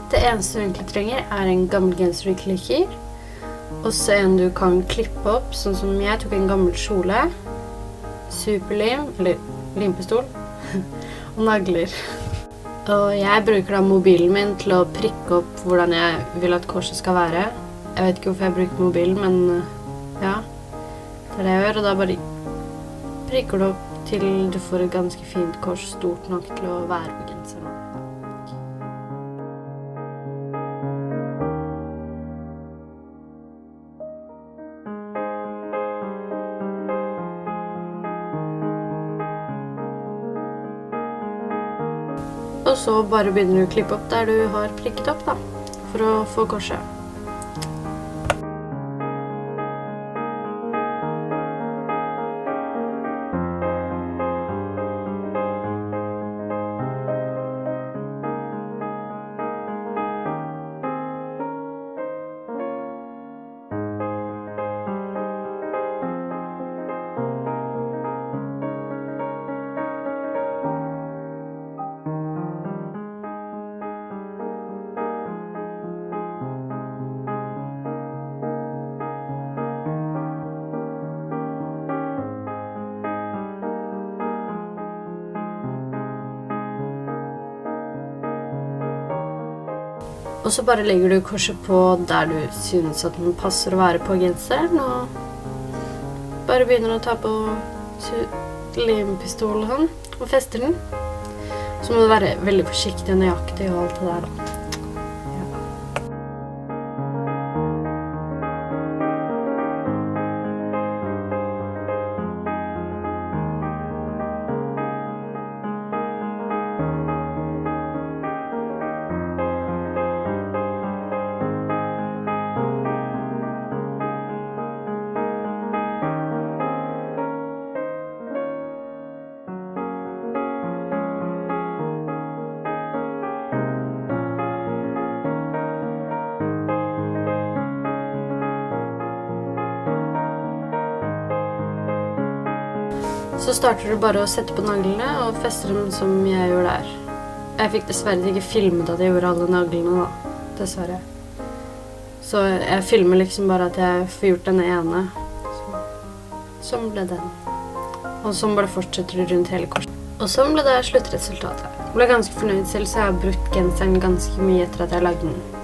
Det eneste du egentlig trenger en gammel genser du ikke liker, og så en du kan klippe opp, sånn som jeg tok en gammel kjole, superlim, eller limpistol, og nagler. Og jeg bruker da mobilen min til å prikke opp hvordan jeg vil at korset skal være. Jeg vet ikke hvorfor jeg bruker mobilen, men ja, det det jeg gjør, og da bare prikker du opp til du får et ganske fint kors, stort nok til å være på genseren. Og så bare begynner du å klippe opp der du har prikket opp da, for å få korset. Og så bare legger du korset på der du synes at den passer å være på genseren, og bare begynner å ta på limpistolen og fester den. Så må du være veldig forsiktig og nøyaktig og alt det der da. Så starter du bare å sette på naglene og fester dem som jeg gjør der. Jeg fikk dessverre ikke filmet at jeg gjorde alle naglene da, dessverre. Så jeg filmer liksom bare at jeg får gjort denne ene. Sånn ble den. Og sånn bare fortsetter du rundt hele korset. Og sånn ble det sluttresultatet. Jeg ble ganske fornøyd selv, så jeg har brukt genseren ganske mye etter at jeg lagde den.